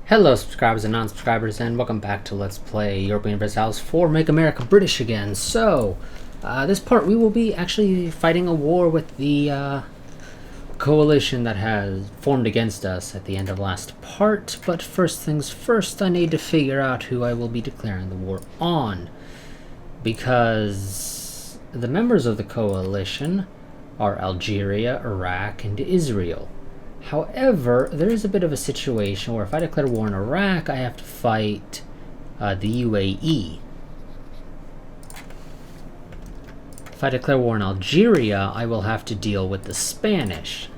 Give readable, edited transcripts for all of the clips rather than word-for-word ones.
Hello subscribers and non-subscribers, and welcome back to Let's Play Europa Universalis 4 Make America British Again. So, this part we will be actually fighting a war with the coalition that has formed against us at the end of last part. But first things first, I need to figure out who I will be declaring the war on. Because the members of the coalition are Algeria, Iraq, and Israel. However, there is a bit of a situation where if I declare war in Iraq, I have to fight the UAE. If I declare war in Algeria, I will have to deal with the Spanish.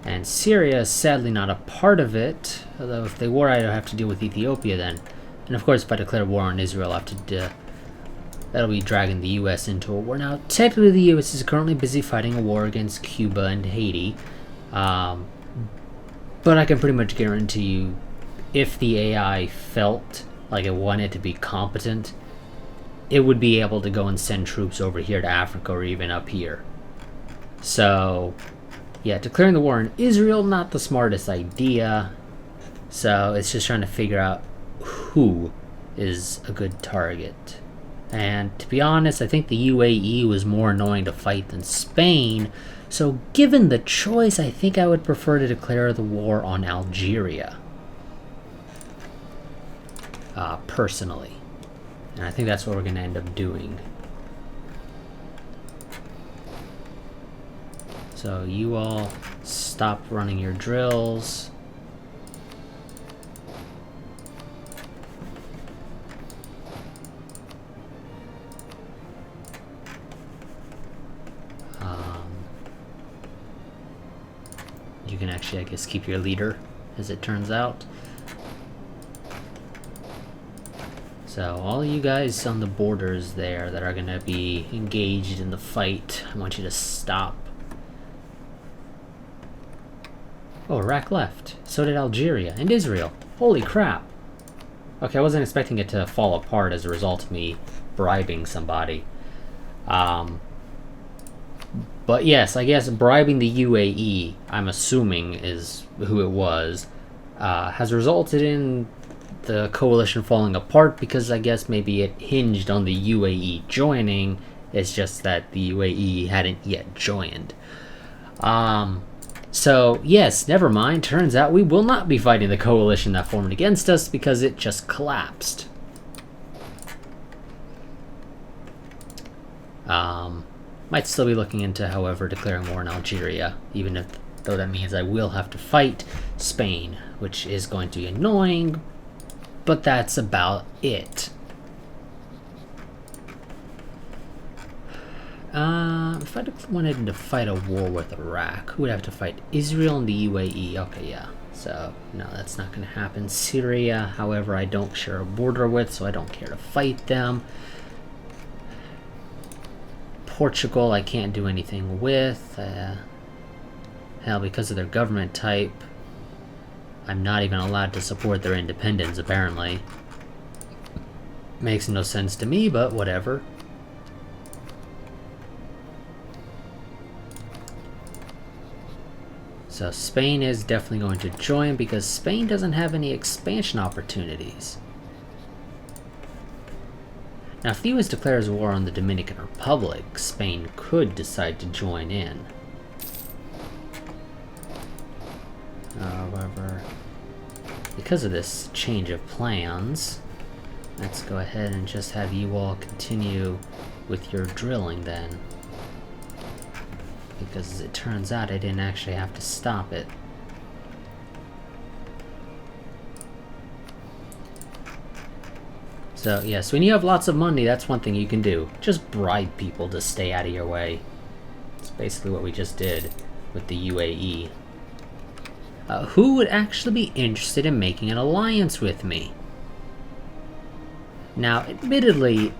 And Syria is sadly not a part of it, although if they were, I'd have to deal with Ethiopia then. And of course, if I declare war on Israel, I have to that'll be dragging the U.S. into a war. Now, technically, the U.S. is currently busy fighting a war against Cuba and Haiti. But I can pretty much guarantee you, if the AI felt like it wanted to be competent, it would be able to go and send troops over here to Africa or even up here. So, yeah, declaring the war in Israel, not the smartest idea. So, it's just trying to figure out who is a good target. And to be honest, I think the UAE was more annoying to fight than Spain, so given the choice, I think I would prefer to declare the war on Algeria. Personally. And I think that's what we're going to end up doing. So you all stop running your drills. You can actually, I guess, keep your leader, as it turns out. So, all you guys on the borders there that are going to be engaged in the fight, I want you to stop. Oh, Iraq left. So did Algeria and Israel. Holy crap. Okay, I wasn't expecting it to fall apart as a result of me bribing somebody. But yes, I guess bribing the UAE, I'm assuming is who it was, has resulted in the coalition falling apart because I guess maybe it hinged on the UAE joining. It's just that the UAE hadn't yet joined. So yes, never mind. Turns out we will not be fighting the coalition that formed against us because it just collapsed. Might still be looking into, however, declaring war in Algeria, even though that means I will have to fight Spain, which is going to be annoying, but that's about it. If I wanted to fight a war with Iraq, who would have to fight? Israel and the UAE. Okay, yeah. So, no, that's not going to happen. Syria, however, I don't share a border with, so I don't care to fight them. Portugal, I can't do anything with. Hell, because of their government type, I'm not even allowed to support their independence, apparently. Makes no sense to me, but whatever. So Spain is definitely going to join because Spain doesn't have any expansion opportunities. Now, if the U.S. declares war on the Dominican Republic, Spain could decide to join in. However, because of this change of plans, let's go ahead and just have you all continue with your drilling then. Because as it turns out, I didn't actually have to stop it. So, yes, when you have lots of money, that's one thing you can do. Just bribe people to stay out of your way. That's basically what we just did with the UAE. Who would actually be interested in making an alliance with me? Now, admittedly,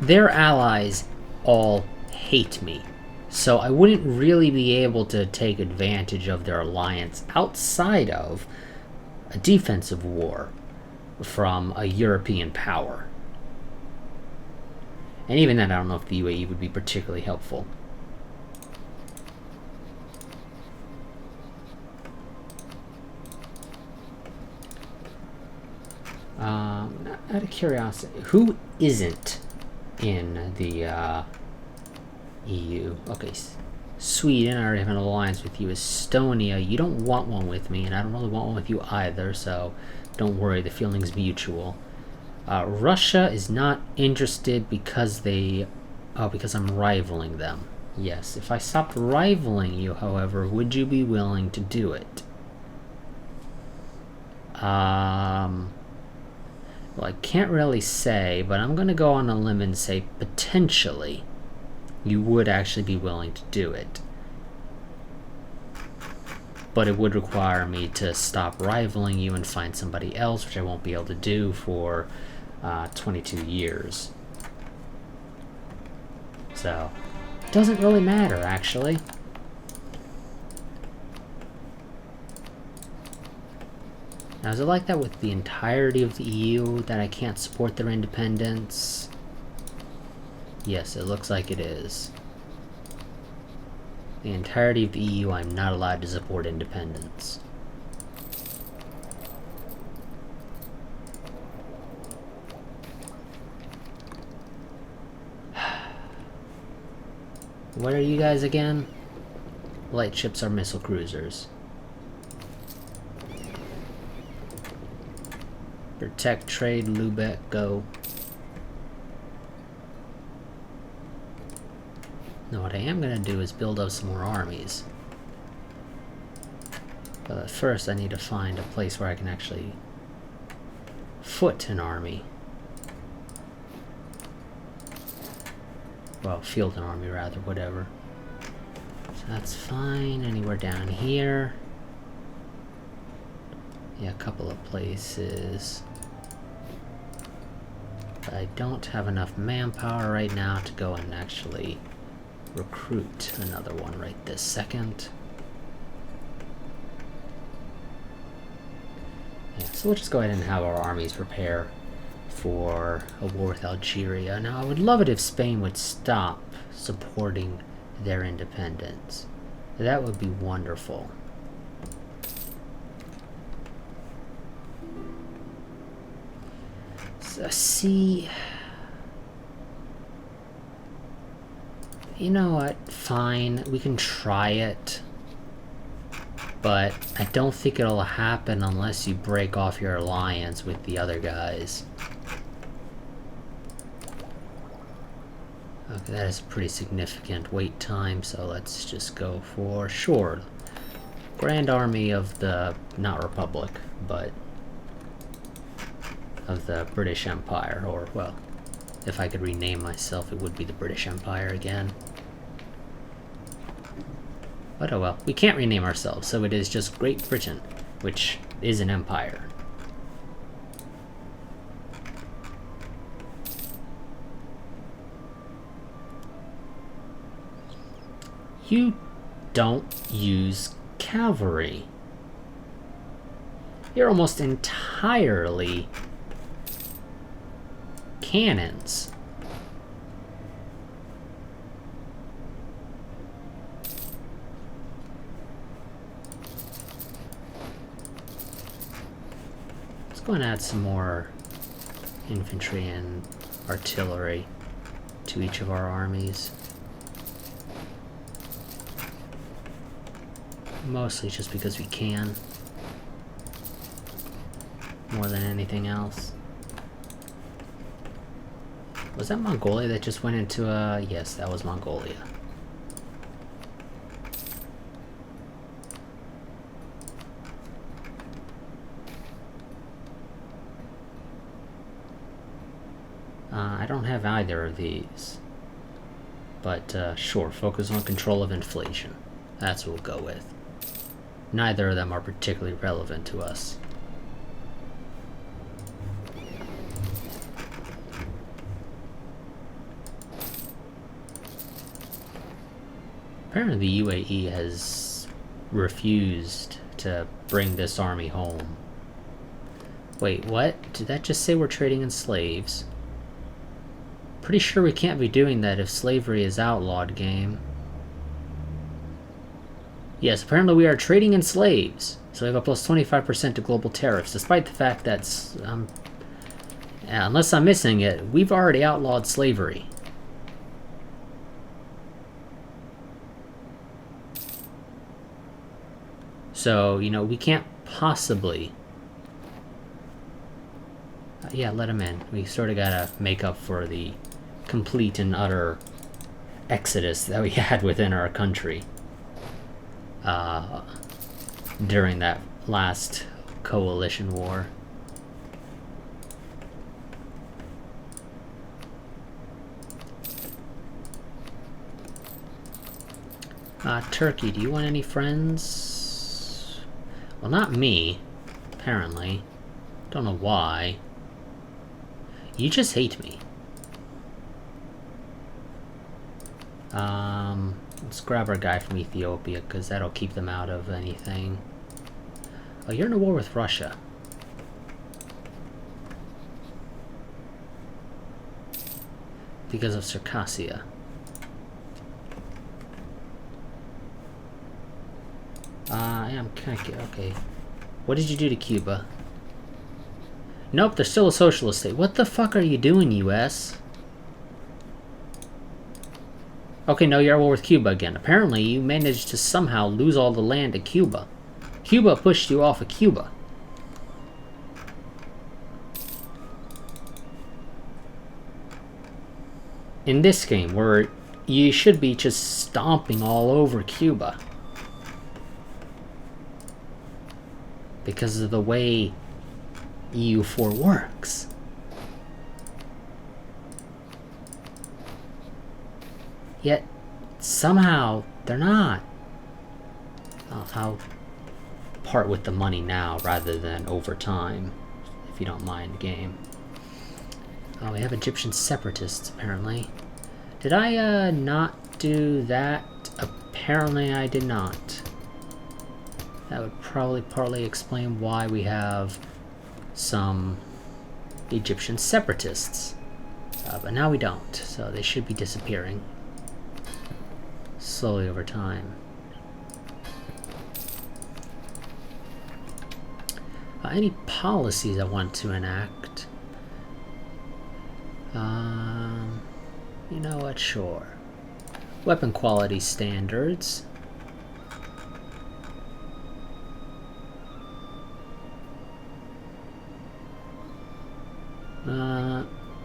their allies all hate me. So I wouldn't really be able to take advantage of their alliance outside of a defensive war from a European power. And even then, I don't know if the UAE would be particularly helpful. Out of curiosity, who isn't in the EU? Okay, Sweden, I already have an alliance with you. Estonia, you don't want one with me, and I don't really want one with you either, so don't worry, the feeling's mutual. Russia is not interested because because I'm rivaling them. Yes, if I stopped rivaling you, however, would you be willing to do it? Well, I can't really say, but I'm going to go on a limb and say potentially you would actually be willing to do it. But it would require me to stop rivaling you and find somebody else, which I won't be able to do for 22 years. So, it doesn't really matter, actually. Now, is it like that with the entirety of the EU, that I can't support their independence? Yes, it looks like it is. The entirety of the EU, I'm not allowed to support independence. What are you guys again? Light ships are missile cruisers. Protect trade, Lubeck, go. Now what I am going to do is build up some more armies. But first I need to find a place where I can actually foot an army. Well, field an army rather, whatever. So that's fine. Anywhere down here. Yeah, a couple of places. But I don't have enough manpower right now to go and actually recruit another one right this second. Yeah, so we'll just go ahead and have our armies prepare for a war with Algeria. Now, I would love it if Spain would stop supporting their independence. That would be wonderful. So, see, you know what? Fine, we can try it. But I don't think it'll happen unless you break off your alliance with the other guys. Okay, that is a pretty significant wait time, so let's just go for, sure, Grand Army of the, not Republic, but of the British Empire, or, well, if I could rename myself, it would be the British Empire again. But oh well, we can't rename ourselves, so it is just Great Britain, which is an empire. You don't use cavalry. You're almost entirely cannons. Let's go and add some more infantry and artillery to each of our armies. Mostly just because we can, more than anything else. Was that Mongolia that just went into a... Yes, that was Mongolia. I don't have either of these. But, sure, focus on control of inflation. That's what we'll go with. Neither of them are particularly relevant to us. Apparently the UAE has refused to bring this army home. Wait, what? Did that just say we're trading in slaves? Pretty sure we can't be doing that if slavery is outlawed, game. Yes, apparently we are trading in slaves. So we have a plus 25% to global tariffs, despite the fact that unless I'm missing it, we've already outlawed slavery. So, you know, we can't possibly... yeah, let him in. We sort of gotta make up for the complete and utter exodus that we had within our country during that last coalition war. Turkey, do you want any friends? Well, not me, apparently. Don't know why. You just hate me. Let's grab our guy from Ethiopia, because that'll keep them out of anything. Oh, you're in a war with Russia. Because of Circassia. Yeah, I'm kind of... okay. What did you do to Cuba? Nope, they're still a socialist state. What the fuck are you doing, US? Okay, no, you're at war with Cuba again. Apparently, you managed to somehow lose all the land to Cuba. Cuba pushed you off of Cuba. In this game, where you should be just stomping all over Cuba. Because of the way EU4 works. Yet, somehow, they're not. I'll part with the money now rather than over time, if you don't mind, game. Oh, we have Egyptian separatists, apparently. Did I not do that? Apparently I did not. That would probably partly explain why we have some Egyptian separatists. But now we don't, so they should be disappearing slowly over time. Any policies I want to enact? You know what? Sure. Weapon quality standards.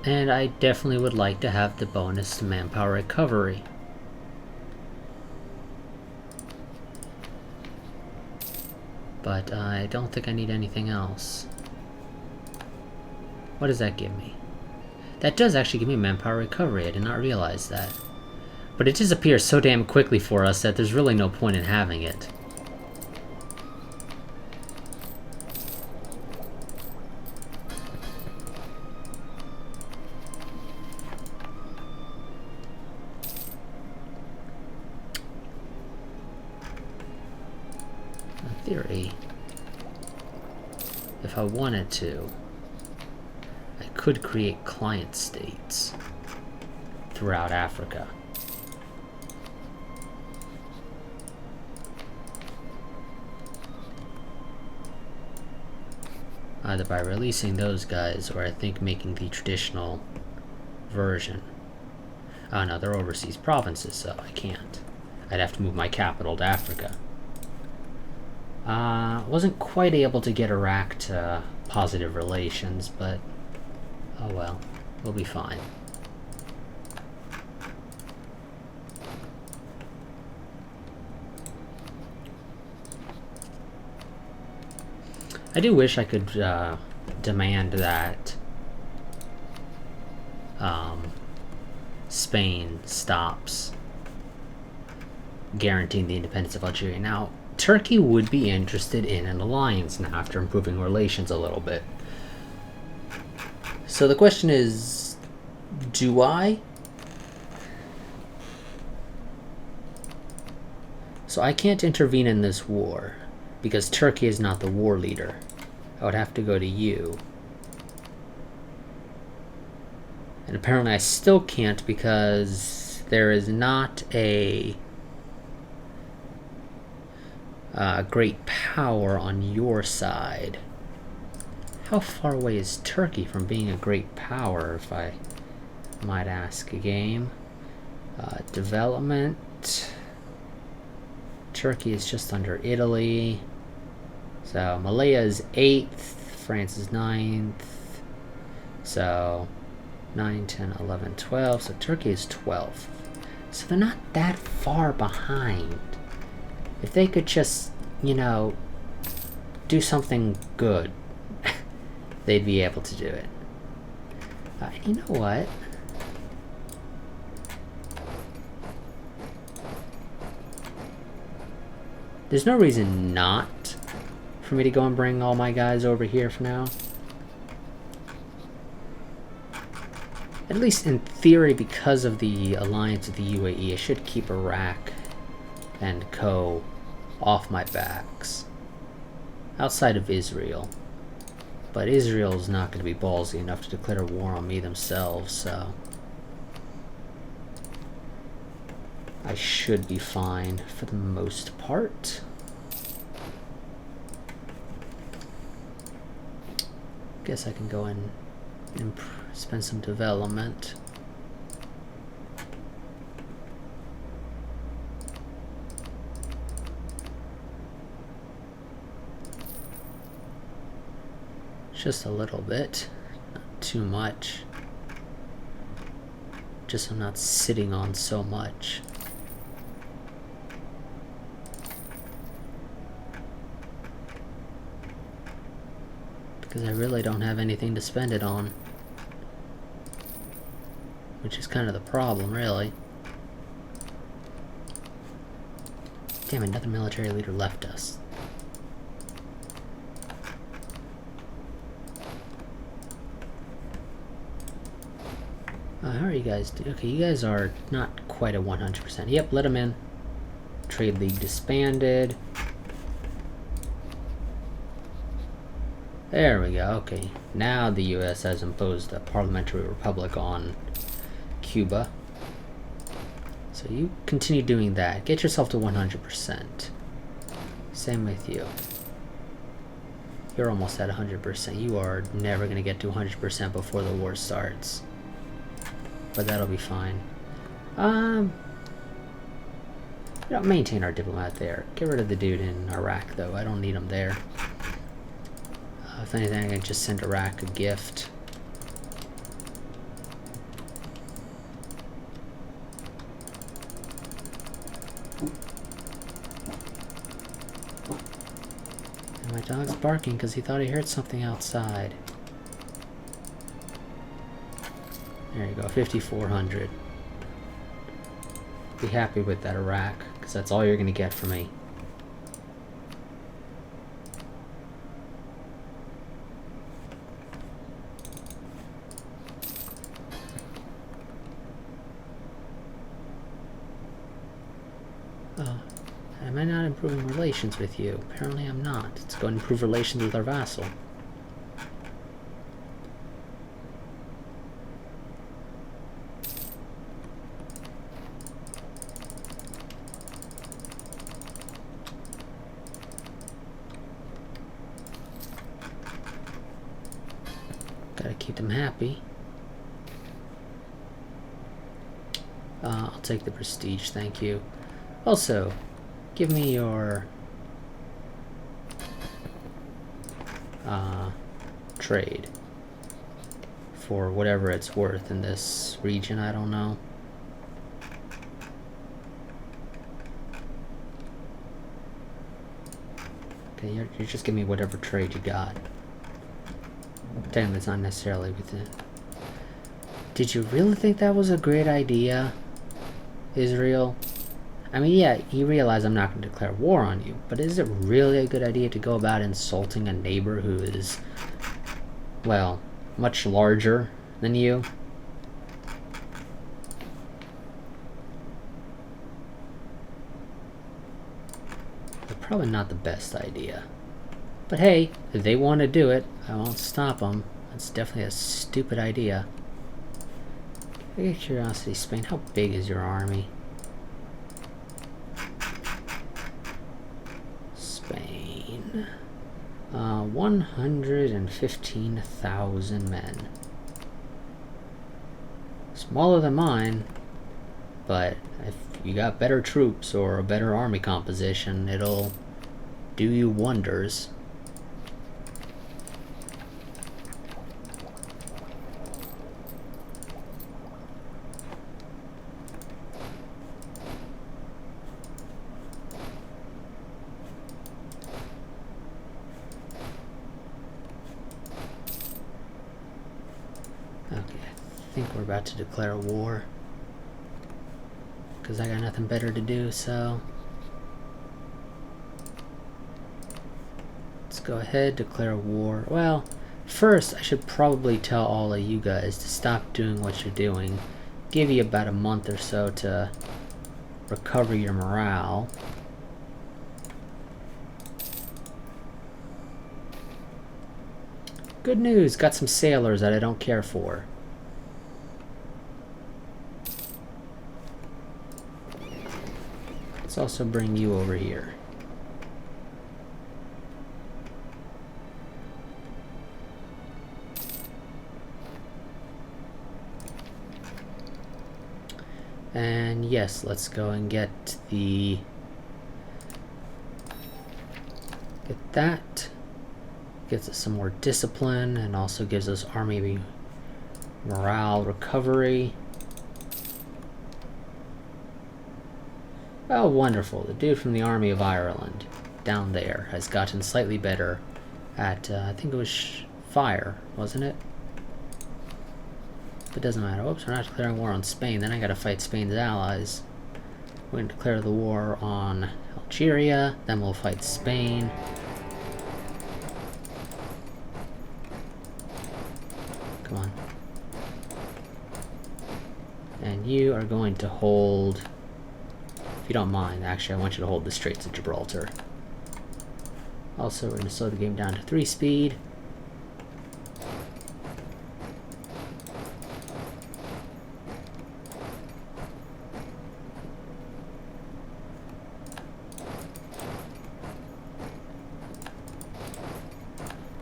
And I definitely would like to have the bonus to manpower recovery. But I don't think I need anything else. What does that give me? That does actually give me manpower recovery. I did not realize that. But it disappears so damn quickly for us that there's really no point in having it. In theory, if I wanted to, I could create client states throughout Africa. Either by releasing those guys, or I think making the traditional version. Oh no, they're overseas provinces, so I can't. I'd have to move my capital to Africa. Wasn't quite able to get Iraq to positive relations, but oh well, we'll be fine. I do wish I could demand that Spain stops guaranteeing the independence of Algeria. Now, Turkey would be interested in an alliance now after improving relations a little bit. So the question is, do I? So I can't intervene in this war because Turkey is not the war leader. I would have to go to you. And apparently I still can't because there is not a great power on your side. How far away is Turkey from being a great power, if I might ask a game? Development. Turkey is just under Italy. So Malaya is 8th, France is 9th. So 9, 10, 11, 12. So Turkey is 12th. So they're not that far behind. If they could just, you know, do something good, they'd be able to do it. You know what? There's no reason not for me to go and bring all my guys over here for now. At least in theory, because of the alliance with the UAE, I should keep Iraq and Co. off my backs. Outside of Israel. But Israel's not going to be ballsy enough to declare war on me themselves, so I should be fine for the most part. Guess I can go and spend some development. Just a little bit, not too much. Just so I'm not sitting on so much. Because I really don't have anything to spend it on. Which is kind of the problem, really. Damn, another military leader left us. How are you guys doing? Okay, you guys are not quite at 100%. Yep, let them in. Trade League disbanded. There we go, okay. Now the US has imposed a parliamentary republic on Cuba. So you continue doing that. Get yourself to 100%. Same with you. You're almost at 100%. You are never going to get to 100% before the war starts. But that'll be fine. You know, maintain our diplomat there. Get rid of the dude in Iraq, though. I don't need him there. If anything, I can just send Iraq a gift. And my dog's barking because he thought he heard something outside. There you go, 5,400. Be happy with that, Iraq, because that's all you're going to get from me. Am I not improving relations with you? Apparently I'm not. Let's go and improve relations with our vassal. Gotta keep them happy. I'll take the prestige, thank you. Also, give me your trade for whatever it's worth in this region, I don't know. Okay, you just give me whatever trade you got. Damn, it's not necessarily within. Did you really think that was a great idea, Israel? I mean, yeah, you realize I'm not going to declare war on you, but is it really a good idea to go about insulting a neighbor who is, well, much larger than you? Probably not the best idea. But hey, if they want to do it, I won't stop them. It's definitely a stupid idea. I get curiosity, Spain, how big is your army? Spain. 115,000 men. Smaller than mine, but if you got better troops or a better army composition, it'll do you wonders. Okay, I think we're about to declare war, because I got nothing better to do, so let's go ahead, declare war. Well, first I should probably tell all of you guys to stop doing what you're doing. Give you about a month or so to recover your morale. Good news, got some sailors that I don't care for. Let's also bring you over here. And yes, let's go and get that. Gives us some more discipline and also gives us army morale recovery. Oh, wonderful. The dude from the Army of Ireland down there has gotten slightly better at, I think it was fire, wasn't it? But it doesn't matter. Oops, we're not declaring war on Spain. Then I gotta fight Spain's allies. We're gonna declare the war on Algeria. Then we'll fight Spain. Come on. And you are going to hold, if you don't mind, actually I want you to hold the Straits of Gibraltar. Also, we're going to slow the game down to 3 speed.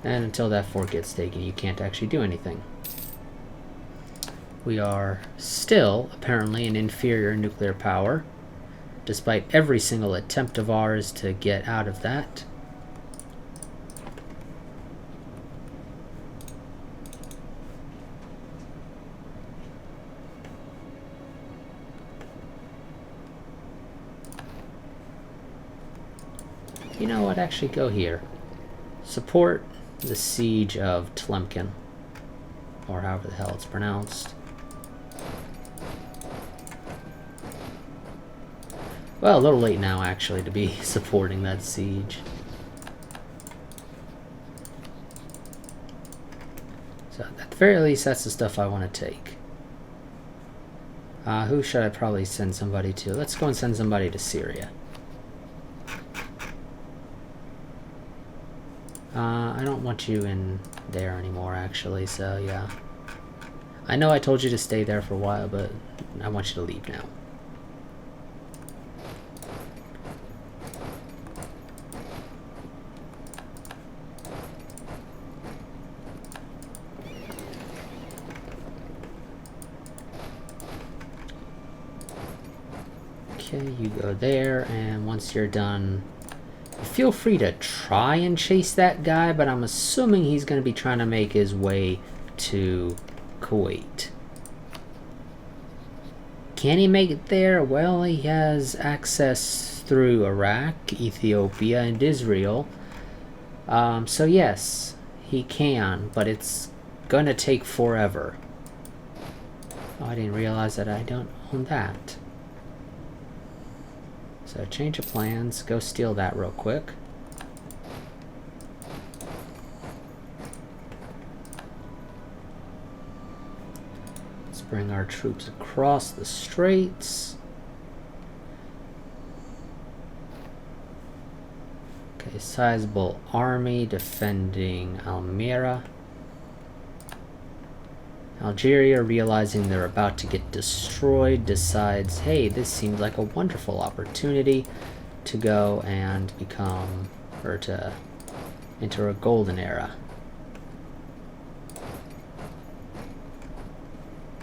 And until that fort gets taken, you can't actually do anything. We are still, apparently, an inferior nuclear power, despite every single attempt of ours to get out of that. You know what? Actually, go here. Support the siege of Tlemcen, or however the hell it's pronounced. Well, a little late now, actually, to be supporting that siege. So, at the very least, that's the stuff I want to take. Who should I probably send somebody to? Let's go and send somebody to Syria. I don't want you in there anymore, actually, so yeah. I know I told you to stay there for a while, but I want you to leave now. Okay, you go there, and once you're done, feel free to try and chase that guy, but I'm assuming he's going to be trying to make his way to Kuwait. Can he make it there? Well, he has access through Iraq, Ethiopia, and Israel. So yes, he can, but it's going to take forever. Oh, I didn't realize that I don't own that. So change of plans, go steal that real quick. Let's bring our troops across the straits. Okay, sizable army defending Almeria. Algeria, realizing they're about to get destroyed, decides, hey, this seems like a wonderful opportunity to go and become, or to enter a golden era.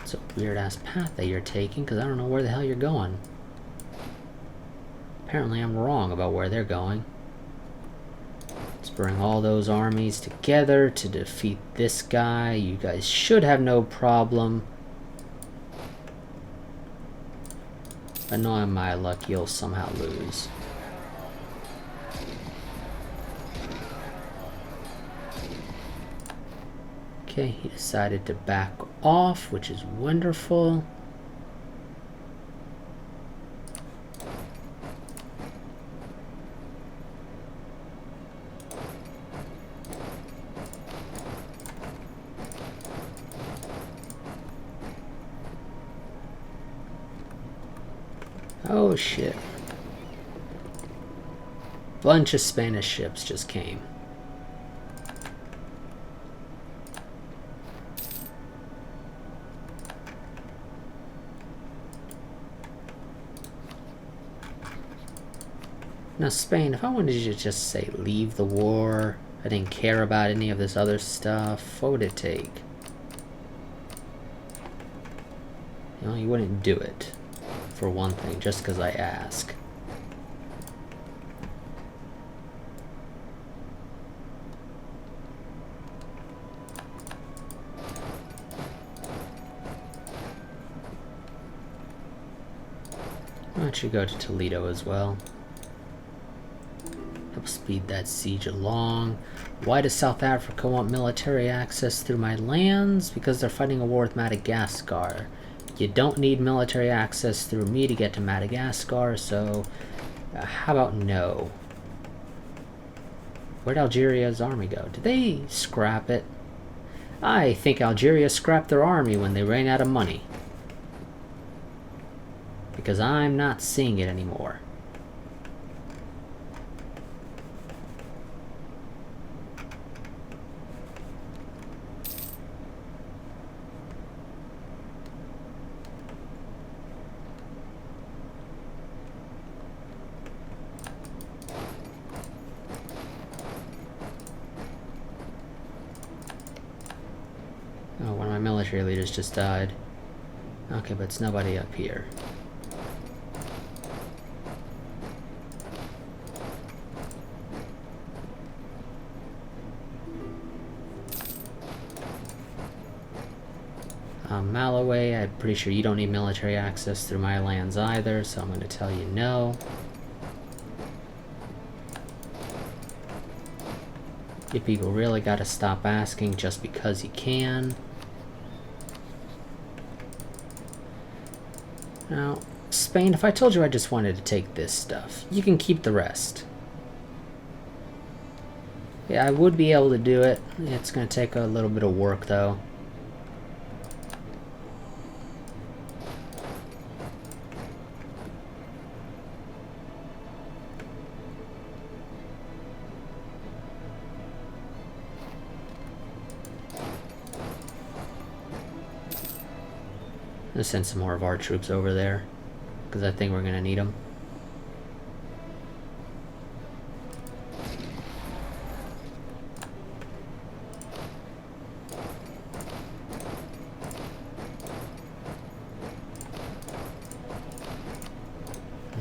It's a weird ass path that you're taking, because I don't know where the hell you're going. Apparently I'm wrong about where they're going. Let's bring all those armies together to defeat this guy. You guys should have no problem. But knowing my luck, you'll somehow lose. Okay, he decided to back off, which is wonderful. Oh shit. Bunch of Spanish ships just came. Now Spain, if I wanted you to just say leave the war, I didn't care about any of this other stuff, what would it take? You know, you wouldn't do it, for one thing, just because I ask. Why don't you go to Toledo as well? Help speed that siege along. Why does South Africa want military access through my lands? Because they're fighting a war with Madagascar. You don't need military access through me to get to Madagascar, so how about no? Where'd Algeria's army go? Did they scrap it? I think Algeria scrapped their army when they ran out of money. Because I'm not seeing it anymore. Oh, one of my military leaders just died. Okay, but it's nobody up here. Malawi, I'm pretty sure you don't need military access through my lands either, so I'm going to tell you no. You people really got to stop asking just because you can. Now, Spain, if I told you I just wanted to take this stuff, you can keep the rest. Yeah, I would be able to do it. It's going to take a little bit of work, though. Let's send some more of our troops over there, because I think we're going to need them.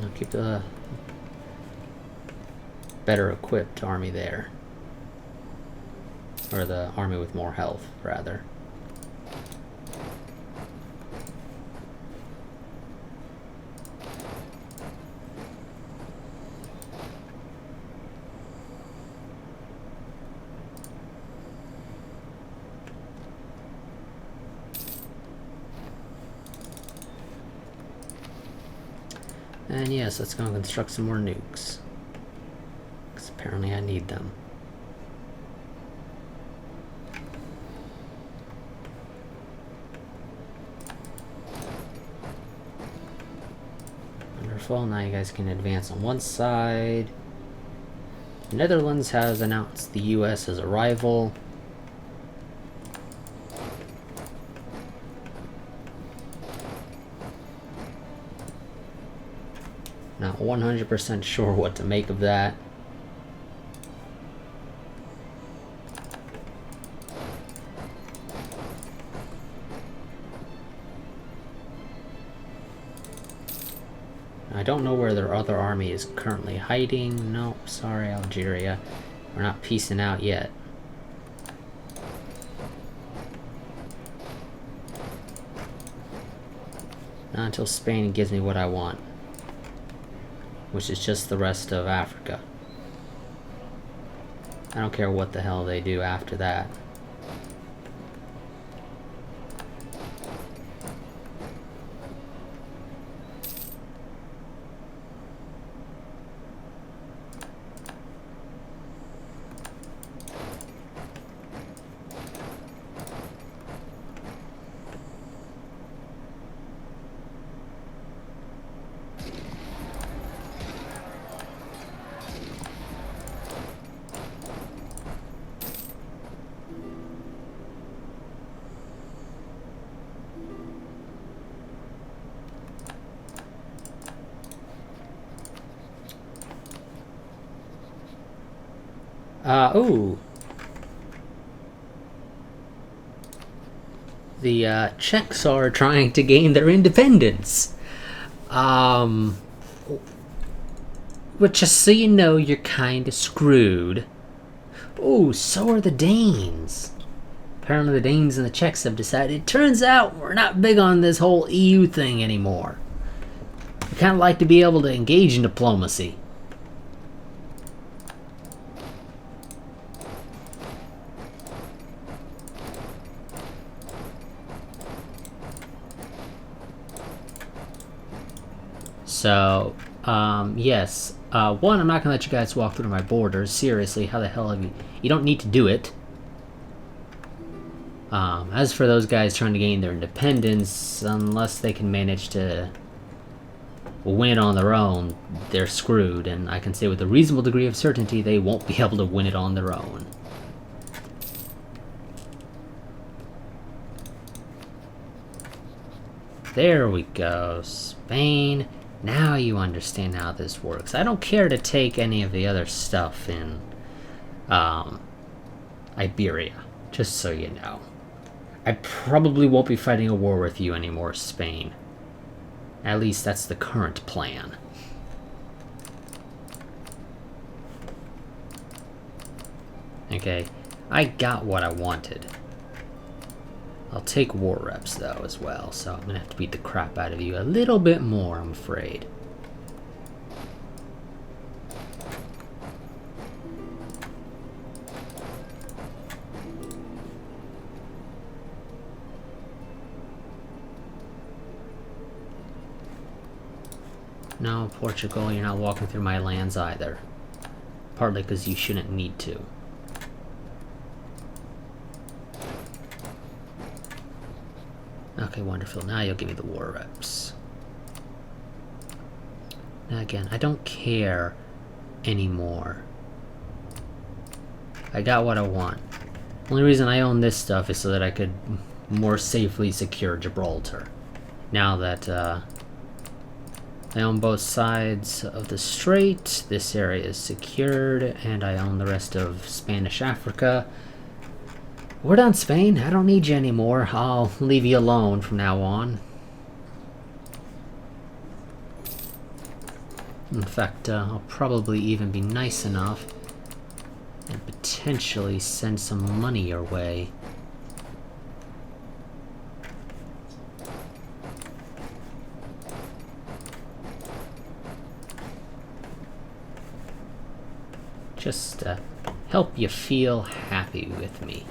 I'll keep the better equipped army there. Or the army with more health, rather. And yes, let's go and construct some more nukes. Because apparently I need them. Wonderful, now you guys can advance on one side. The Netherlands has announced the US as a rival. Not 100% sure what to make of that. I don't know where their other army is currently hiding. No, sorry, Algeria. We're not peacing out yet. Not until Spain gives me what I want, which is just the rest of Africa. I don't care what the hell they do after that. Oh. The Czechs are trying to gain their independence. But just so you know, you're kind of screwed. Oh, so are the Danes. Apparently the Danes and the Czechs have decided, it turns out we're not big on this whole EU thing anymore. We kind of like to be able to engage in diplomacy. So, yes. One, I'm not gonna let you guys walk through my borders. Seriously, how the hell have you... You don't need to do it. As for those guys trying to gain their independence, unless they can manage to win on their own, they're screwed. And I can say with a reasonable degree of certainty, they won't be able to win it on their own. There we go. Spain. Now you understand how this works. I don't care to take any of the other stuff in Iberia, just so you know. I probably won't be fighting a war with you anymore, Spain. At least that's the current plan. Okay, I got what I wanted. I'll take war reps, though, as well, so I'm gonna have to beat the crap out of you a little bit more, I'm afraid. No, Portugal, you're not walking through my lands either. Partly because you shouldn't need to. Okay, wonderful. Now you'll give me the war reps. Now again, I don't care anymore. I got what I want. Only reason I own this stuff is so that I could more safely secure Gibraltar. Now that I own both sides of the strait, this area is secured, and I own the rest of Spanish Africa. We're done, Spain. I don't need you anymore. I'll leave you alone from now on. In fact, I'll probably even be nice enough and potentially send some money your way. Just help you feel happy with me.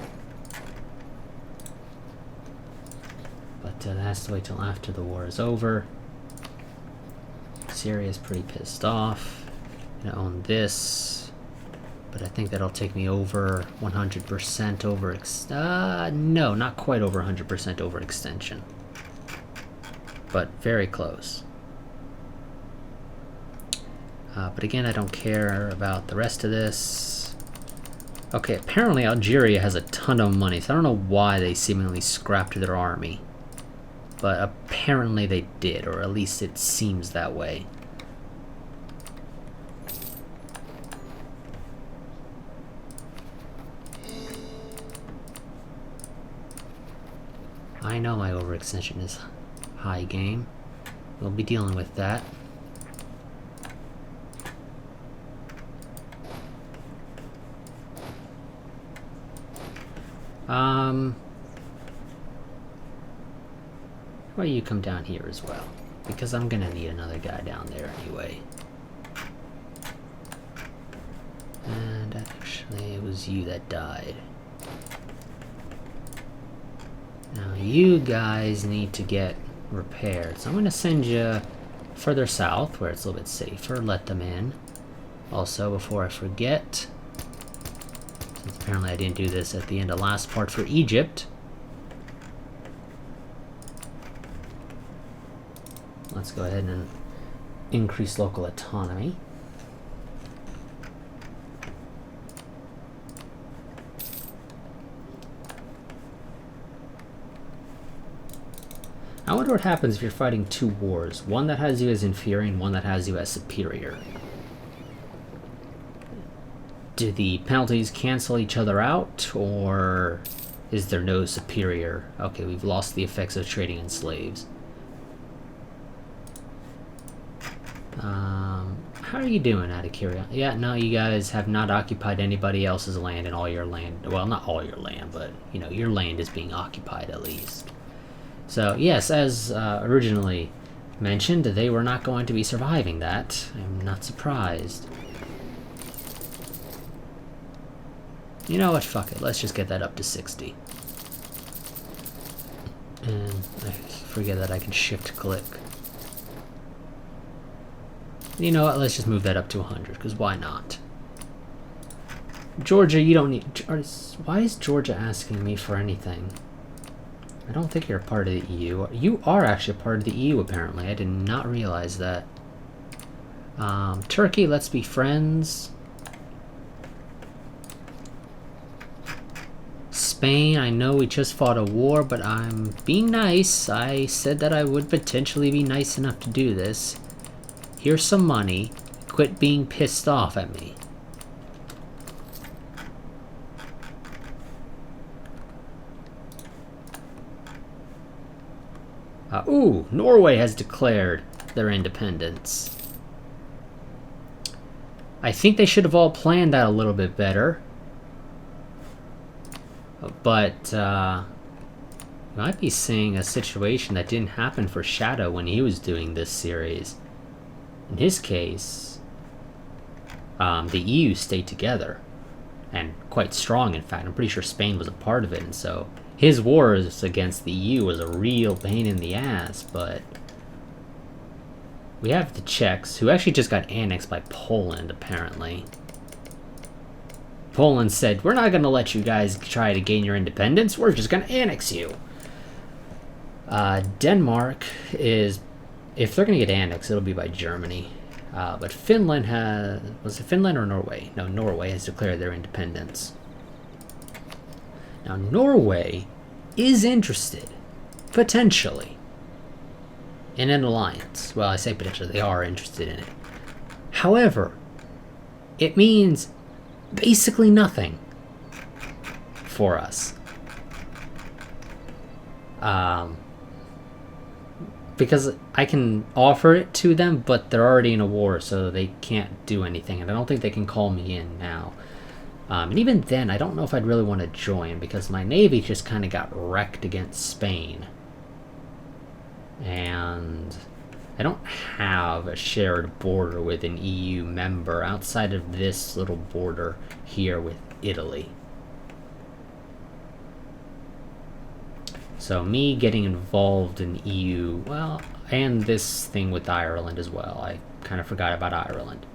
But that has to wait till after the war is over. Syria's pretty pissed off. I'm gonna own this, but I think that'll take me over 100% over. No, not quite over 100% overextension, but very close. But again, I don't care about the rest of this. Okay, apparently Algeria has a ton of money, so I don't know why they seemingly scrapped their army. But apparently they did, or at least it seems that way. I know my overextension is high game. We'll be dealing with that. Why don't you come down here as well? Because I'm gonna need another guy down there anyway. And actually, it was you that died. Now you guys need to get repaired. So I'm gonna send you further south where it's a little bit safer. Let them in. Also, before I forget, since apparently I didn't do this at the end of last part for Egypt, let's go ahead and increase local autonomy. I wonder what happens if you're fighting two wars. One that has you as inferior and one that has you as superior. Do the penalties cancel each other out, or is there no superior? Okay, we've lost the effects of trading in slaves. How are you doing, out of curiosity? Yeah, no, you guys have not occupied anybody else's land, and all your land, well, not all your land, but, you know, your land is being occupied at least. So, yes, as originally mentioned, they were not going to be surviving that. I'm not surprised. You know what, fuck it, let's just get that up to 60. And I forget that I can shift-click. You know what, let's just move that up to 100, because why not? Georgia, you don't need... Why is Georgia asking me for anything? I don't think you're a part of the EU. You are actually a part of the EU, apparently. I did not realize that. Turkey, let's be friends. Spain, I know we just fought a war, but I'm being nice. I said that I would potentially be nice enough to do this. Here's some money. Quit being pissed off at me. Ooh, Norway has declared their independence. I think they should have all planned that a little bit better. But, you might be seeing a situation that didn't happen for Shadow when he was doing this series. In his case, the EU stayed together, and quite strong, in fact. I'm pretty sure Spain was a part of it, and so his wars against the EU was a real pain in the ass, but we have the Czechs, who actually just got annexed by Poland, apparently. Poland said, we're not going to let you guys try to gain your independence, we're just going to annex you. Denmark is... If they're going to get annexed, it'll be by Germany. But Finland has... Was it Finland or Norway? No, Norway has declared their independence. Now, Norway is interested, potentially, in an alliance. Well, I say potentially, they are interested in it. However, it means basically nothing for us. Because I can offer it to them, but they're already in a war, so they can't do anything. And I don't think they can call me in now. And even then, I don't know if I'd really want to join, because my navy just kind of got wrecked against Spain. And I don't have a shared border with an EU member outside of this little border here with Italy. So me getting involved in EU, well, and this thing with Ireland as well. I kind of forgot about Ireland.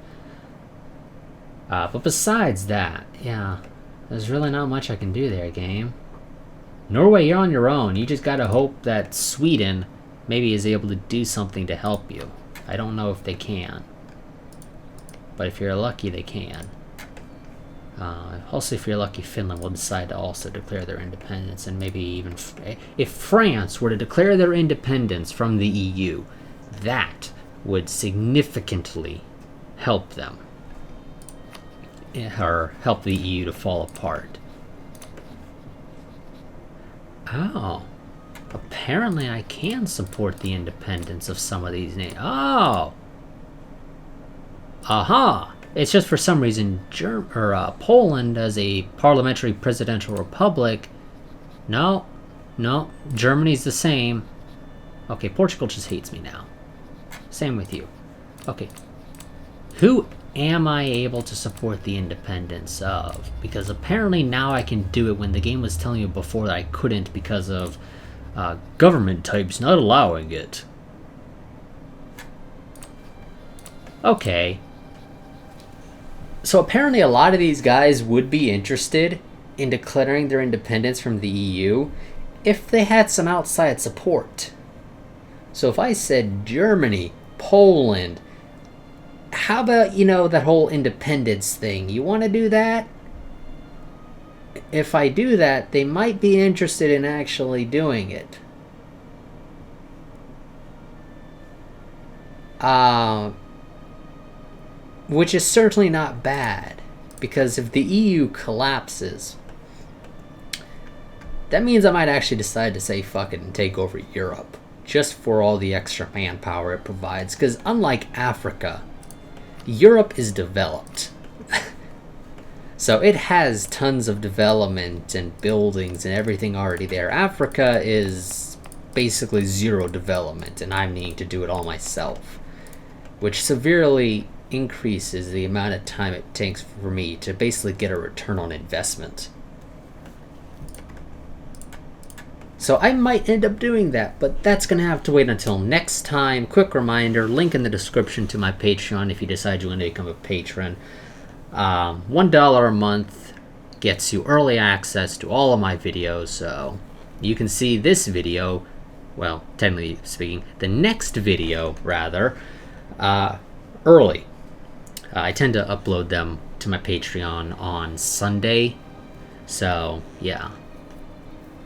But besides that, yeah, there's really not much I can do there, game. Norway, you're on your own. You just gotta hope that Sweden maybe is able to do something to help you. I don't know if they can. But if you're lucky, they can. Also, if you're lucky, Finland will decide to also declare their independence, and maybe even if France were to declare their independence from the EU, that would significantly help them, or help the EU to fall apart. Oh, apparently I can support the independence of some of these nations. Oh, aha. It's just for some reason Poland, as a parliamentary presidential republic, No, no, Germany's the same. Okay, Portugal just hates me now. Same with you. Okay, who am I able to support the independence of? Because apparently now I can do it when the game was telling you before that I couldn't because of government types not allowing it. Okay. So apparently a lot of these guys would be interested in declaring their independence from the EU if they had some outside support. So if I said Germany, Poland, how about, you know, that whole independence thing? You want to do that? If I do that, they might be interested in actually doing it. Which is certainly not bad, because if the EU collapses, that means I might actually decide to say fuck it and take over Europe, just for all the extra manpower it provides, because unlike Africa, Europe is developed. So it has tons of development and buildings and everything already there. Africa is basically zero development, and I'm needing to do it all myself, which severely increases the amount of time it takes for me to basically get a return on investment. So I might end up doing that, but that's going to have to wait until next time. Quick reminder, link in the description to my Patreon if you decide you want to become a patron. $1 a month gets you early access to all of my videos, so you can see this video, well, technically speaking, the next video, rather, early. I tend to upload them to my Patreon on Sunday, so yeah.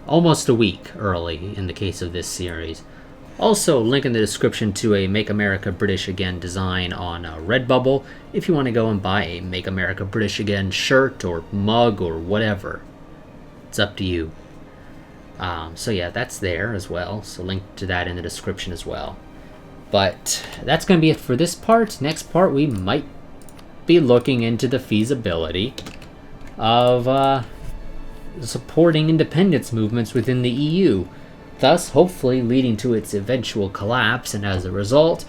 Almost a week early in the case of this series. Also, link in the description to a Make America British Again design on Redbubble if you want to go and buy a Make America British Again shirt or mug or whatever. It's up to you. So yeah, that's there as well, so link to that in the description as well. But that's going to be it for this part. Next part, we might be looking into the feasibility of supporting independence movements within the EU, thus hopefully leading to its eventual collapse, and as a result,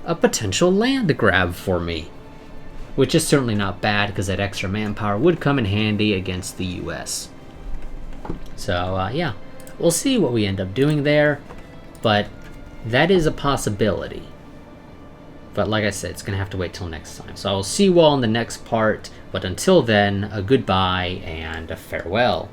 a potential land grab for me. Which is certainly not bad, because that extra manpower would come in handy against the US. So yeah, we'll see what we end up doing there, but that is a possibility. But like I said, it's going to have to wait till next time. So I will see you all in the next part, but until then, a goodbye and a farewell.